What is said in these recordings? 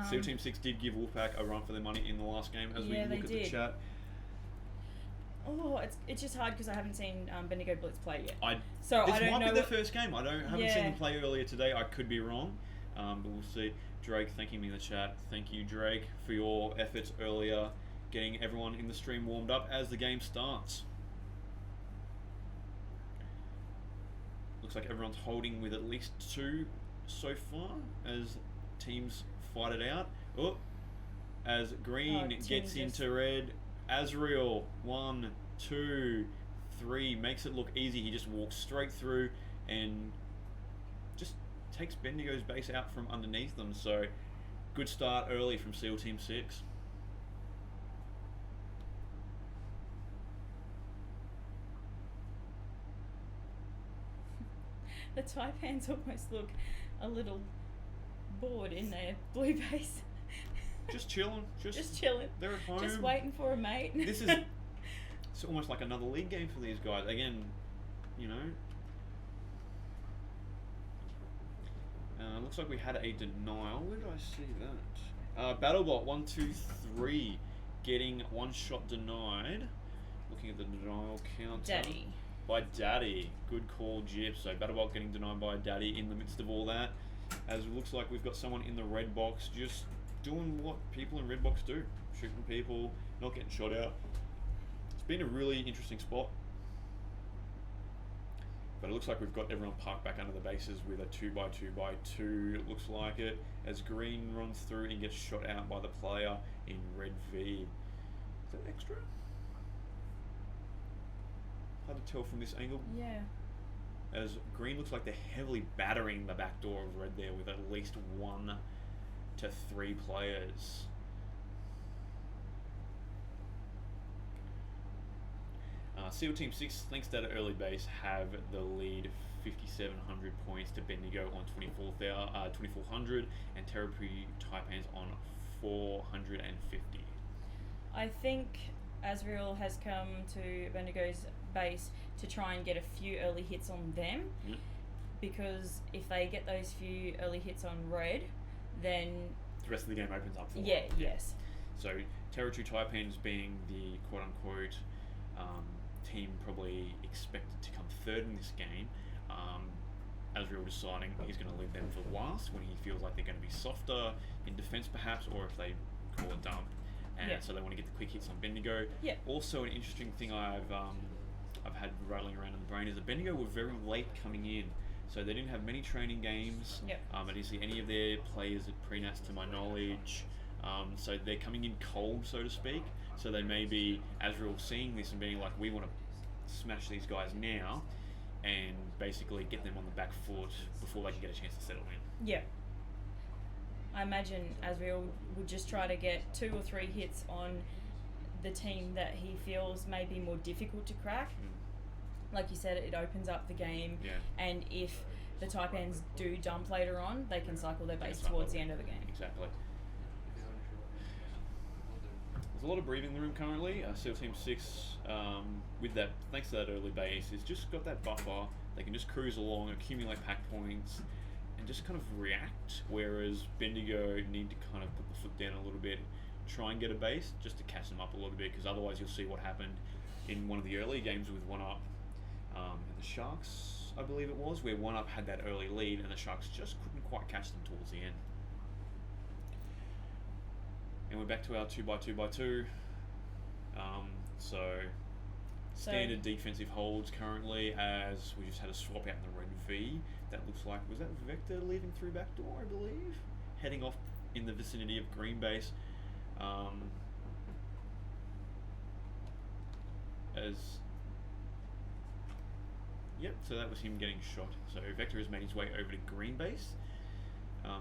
SEAL Team 6 did give Wolfpack a run for their money in the last game as we look at the chat. Oh, it's just hard because I haven't seen Bendigo Blitz play yet. This might be their first game. I haven't seen them play earlier today. I could be wrong, but we'll see. Drake thanking me in the chat. Thank you, Drake, for your efforts earlier, getting everyone in the stream warmed up as the game starts. Looks like everyone's holding with at least 2 so far as teams fight it out. Oh, as green gets into red. Azriel, 1, 2, 3, makes it look easy. He just walks straight through and just takes Bendigo's base out from underneath them. So, good start early from SEAL Team 6. The Taipans almost look a little bored in their blue base. Just chilling. Just chilling. They're at home. Just waiting for a mate. It's almost like another league game for these guys. Again, you know. Looks like we had a denial. Where did I see that? Battlebot 1, 2, 3 getting 1 shot denied. Looking at the denial counter. Daddy. By Daddy. Good call, Jip. So Battlebot getting denied by Daddy in the midst of all that. As it looks like we've got someone in the red box just doing what people in red box do. Shooting people, not getting shot out. It's been a really interesting spot. But it looks like we've got everyone parked back under the bases with a 2x2x2, it looks like it, as green runs through and gets shot out by the player in red V. Is that extra? Hard to tell from this angle. Yeah. As green looks like they're heavily battering the back door of red there with at least 1 to 3 players. SEAL Team 6, thanks to that early base, have the lead 5,700 points to Bendigo on 2,400 and Territory Taipans on 450. I think Azriel has come to Bendigo's base to try and get a few early hits on them, because if they get those few early hits on red, then the rest of the game opens up for them. Yes. So Territory Taipans being the quote-unquote team probably expected to come third in this game, Azriel deciding he's going to leave them for last when he feels like they're going to be softer in defence perhaps, or if they call a dump. And so they want to get the quick hits on Bendigo. Also, an interesting thing I've had rattling around in the brain is that Bendigo were very late coming in, so they didn't have many training games. I didn't see any of their players at pre-nats to my knowledge. So they're coming in cold, so to speak. So they may be Azriel seeing this and being like, we want to smash these guys now, and basically get them on the back foot before they can get a chance to settle in. I imagine Azriel would just try to get 2 or 3 hits on the team that he feels may be more difficult to crack. Like you said, it opens up the game, and if the Taipans do dump later on, they can cycle their base towards the end of the game. Exactly. There's a lot of breathing in the room currently. SEAL Team 6, with that, thanks to that early base, has just got that buffer. They can just cruise along, accumulate pack points, and just kind of react, whereas Bendigo need to kind of put the foot down a little bit, try and get a base just to catch them up a little bit, because otherwise you'll see what happened in one of the early games with 1UP and the Sharks, I believe it was, where 1UP had that early lead and the Sharks just couldn't quite catch them towards the end. And we're back to our 2x2x2. So standard defensive holds currently, as we just had a swap out in the red V. That looks like, was that Vector leaving through back door, I believe? Heading off in the vicinity of green base. So that was him getting shot. So Vector has made his way over to green base.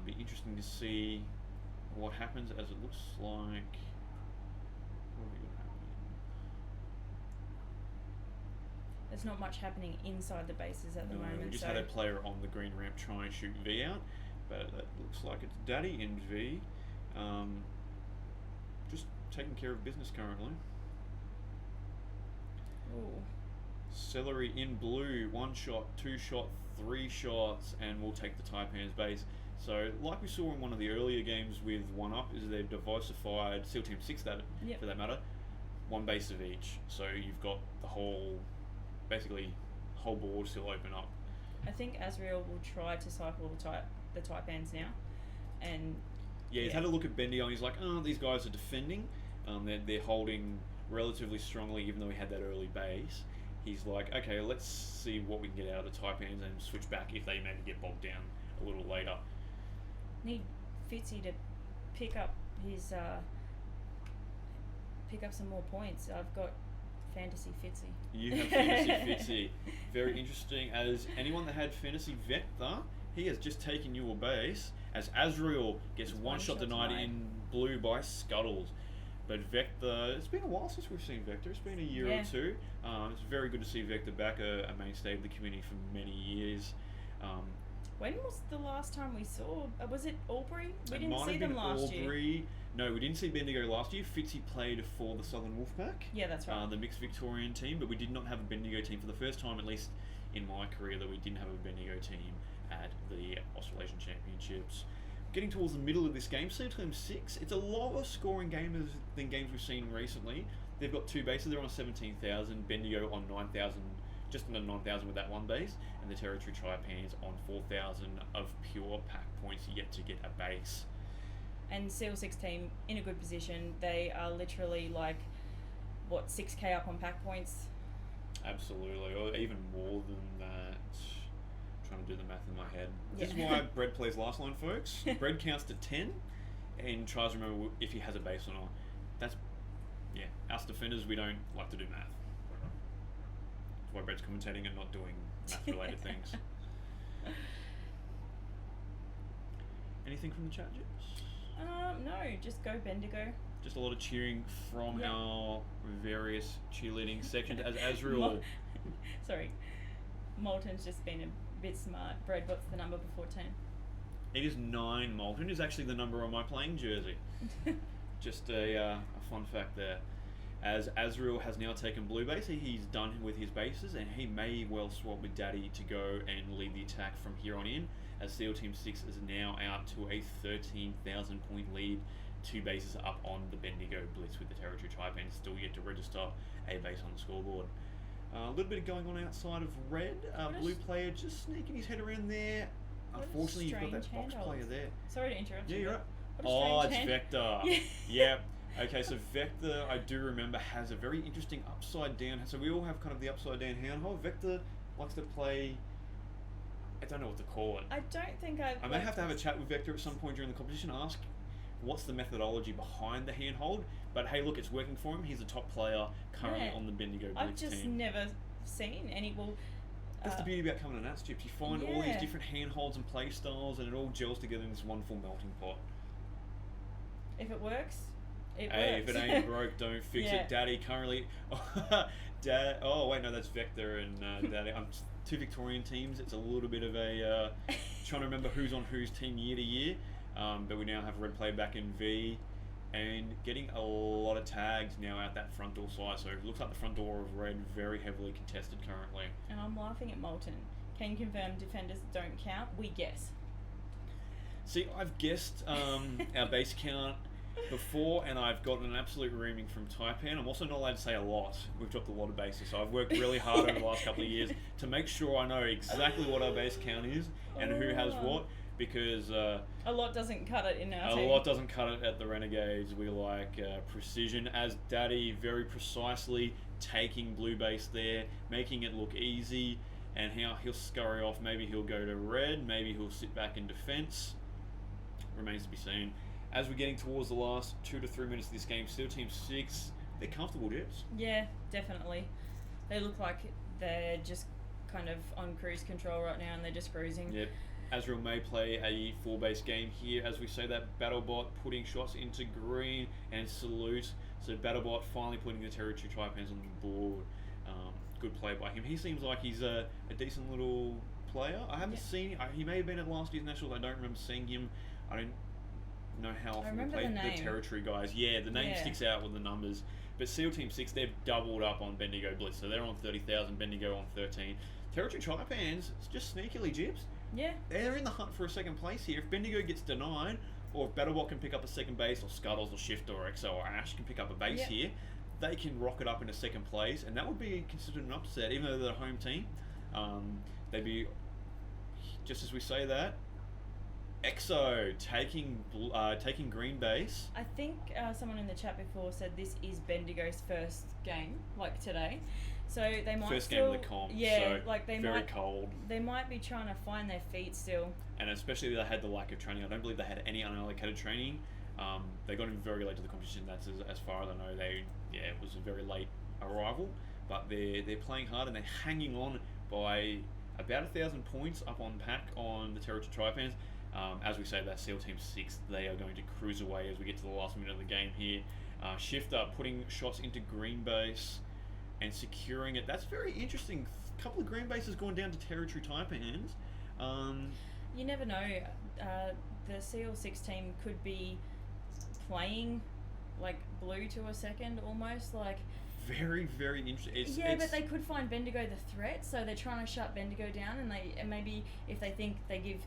Be interesting to see what happens, as it looks like... There's not much happening inside the bases at the moment. We just had a player on the green ramp try and shoot V out, but that looks like it's Daddy in V. Just taking care of business currently. Ooh. Celery in blue, 1 shot, 2 shot, 3 shots, and we'll take the Taipans base. So, like we saw in one of the earlier games with 1UP, is they've diversified, SEAL Team 6 that, Yep. for that matter, one base of each. So you've got the whole, basically, whole board still open up. I think Azrael will try to cycle the Taipans now, and Yeah, he's had a look at Bendigo and he's like, oh, these guys are defending. They're holding relatively strongly, even though we had that early base. He's like, okay, let's see what we can get out of the Taipans and switch back if they maybe get bogged down a little later. need Fitzy to pick up his pick up some more points. I've got Fantasy Fitzy. You have Fantasy Fitzy. Very interesting. As anyone that had Fantasy Vector, he has just taken your base as Azrael gets It's one shot denied in blue by Scuttles. But Vector, it's been a while since we've seen Vector. It's been a year or two. It's very good to see Vector back, a mainstay of the community for many years. When was the last time we saw? Was it Albury? We It didn't might see have them been last year. Albury. No, we didn't see Bendigo last year. Fitzy played for the Southern Wolfpack. Yeah, that's right. The mixed Victorian team, but we did not have a Bendigo team for the first time, at least in my career, that we didn't have a Bendigo team at the Australasian Championships. Getting towards the middle of this game, SEAL Team 6, it's a lower scoring game than games we've seen recently. They've got two bases, they're on 17,000, Bendigo on 9,000, just under 9,000 with that one base, and the Territory Taipans on 4,000 of pure pack points yet to get a base. And SEAL 6 team in a good position. They are literally like, what, 6k up on pack points? Absolutely, or even more than that. Trying to do the math in my head. Yeah. This is why Bread plays last line, folks. Bread counts to 10 and tries to remember if he has a base or not. That's, yeah, us defenders, we don't like to do math. That's why Bread's commentating and not doing math-related things. Anything from the chat, Jips? No, just go Bendigo. Just a lot of cheering from Yeah. our various cheerleading sections as Azrael. Sorry. Molten's just been a bit smart. Bread, what's the number before 10? It is 9. Molten is actually the number on my playing jersey. Just a fun fact there. As Azrael has now taken blue base, he's done with his bases, and he may well swap with Daddy to go and lead the attack from here on in, as SEAL Team 6 is now out to a 13,000 point lead, 2 bases up on the Bendigo Blitz, with the Territory Taipans still yet to register a base on the scoreboard. A little bit going on outside of red. Blue player just sneaking his head around there. What a Unfortunately, you've got that strange box handhold. player there. Sorry to interrupt Yeah, you. you're right. What a Oh, strange it's hand- Vector. Yeah. Yep. Okay, so Vector, I do remember, has a very interesting upside down. So we all have kind of the upside down handhold. Vector likes to play. I don't know what to call it. I don't think I may have to have a chat with Vector at some point during the competition. Ask what's the methodology behind the handhold. But hey, look, it's working for him. He's a top player currently Yeah. on the Bendigo Blitz I've just team. never seen any. Well, That's the beauty about coming to Nats, Chips. You find all these Yeah. different handholds and play styles, and it all gels together in this wonderful melting pot. if it works, it Hey, works. if it ain't broke, don't fix Yeah. it. Daddy currently, Dad. Oh wait, no, that's Vector and Daddy. I'm two Victorian teams. It's a little bit of a trying to remember who's on whose team year to year. But we now have Red Play back in V, and getting a lot of tags now out that front door side. So it looks like the front door of Red very heavily contested currently. And I'm laughing at Molten. Can you confirm defenders don't count? We guess. See, I've guessed our base count before, and I've gotten an absolute reaming from Taipan. I'm also not allowed to say a lot. We've dropped a lot of bases, so I've worked really hard over the last couple of years to make sure I know exactly what our base count is and who has what, because A lot doesn't cut it in our a team. lot doesn't cut it at the Renegades. We like precision, as Daddy very precisely taking blue base there, making it look easy, and how he'll scurry off. Maybe he'll go to red, maybe he'll sit back in defense. Remains to be seen. As we're getting towards the last 2 to 3 minutes of this game, SEAL Team 6, they're comfortable, Dips. Yeah, definitely. They look like they're just kind of on cruise control right now, and they're just cruising. Yep. Azrael may play a 4-base game here, as we say that BattleBot putting shots into green and salute. So BattleBot finally putting the Territory Taipans on the board. Good play by him. He seems like he's a decent little player. I haven't seen. He may have been at last year's Nationals. I don't remember seeing him. I don't know how often we remember played the the name. Territory guys. Yeah, the name Yeah. sticks out with the numbers. But SEAL Team 6, they've doubled up on Bendigo Blitz. So they're on 30,000, Bendigo on 13. Territory Taipans, just sneakily, Jibs, Yeah. They're in the hunt for a second place here. If Bendigo gets denied, or if Battlebot can pick up a second base, or Scuttles, or Shifter, or Exo, or Ash can pick up a base Yep. here, they can rocket up into second place, and that would be considered an upset, even though they're the home team. They'd be, just as we say that, Exo taking green base. I think someone in the chat before said this is Bendigo's first game, like today. So they might First still, game of the comp, yeah, so like they very might cold. They might be trying to find their feet still. And especially they had the lack of training. I don't believe they had any unallocated training. They got in very late to the competition. That's as far as I know. It was a very late arrival, but they're playing hard and they're hanging on by about 1,000 points up on pack on the Territory Taipans. As we say, that SEAL Team 6, they are going to cruise away as we get to the last minute of the game here. Shifter putting shots into green base and securing it. That's very interesting. A couple of green bases going down to Territory Taipans. You never know. The CL6 team could be playing like blue to a second, almost like. Very, very interesting. But they could find Bendigo the threat, so they're trying to shut Bendigo down, and maybe if they think they give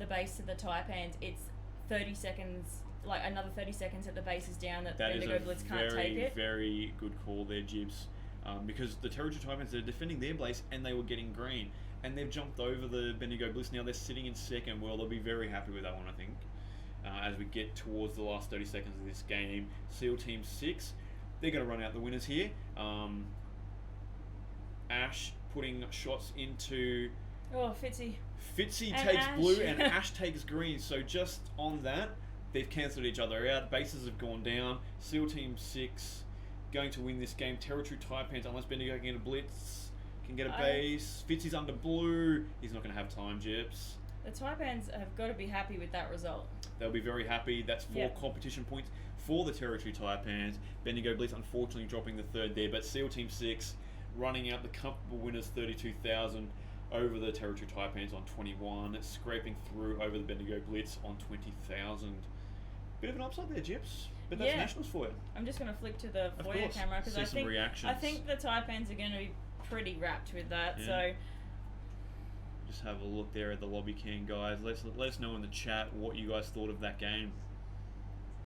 the base to the Taipans, it's 30 seconds, like another 30 seconds that the base is down, that Bendigo Blitz can't take it. Very good call there, Jibs. Because the Territory Taipans, they're defending their base and they were getting green. And they've jumped over the Bendigo Blitz. Now they're sitting in second. Well, they'll be very happy with that one, I think. As we get towards the last 30 seconds of this game, SEAL Team 6, they're going to run out the winners here. Ash putting shots into... Oh, Fitzy. Fitzy And takes Ash. blue and Ash takes green. So just on that, they've cancelled each other out. Bases have gone down. SEAL Team 6 going to win this game. Territory Taipans, unless Bendigo can get a blitz, can get a base. Fitzy's under blue. He's not going to have time, Jips. The Taipans have got to be happy with that result. They'll be very happy. That's 4 competition points for the Territory Taipans. Bendigo Blitz unfortunately dropping the third there, but SEAL Team 6 running out the comfortable winners, 32,000 over the Territory Taipans on 21, scraping through over the Bendigo Blitz on 20,000. Bit of an upside there, Jips. But that's Nationals for you. I'm just going to flick to the Of foyer course. camera because reactions. I think the Taipans are going to be pretty wrapped with that. Yeah. So Just have a look there at the lobby cam, guys. Let us know in the chat what you guys thought of that game.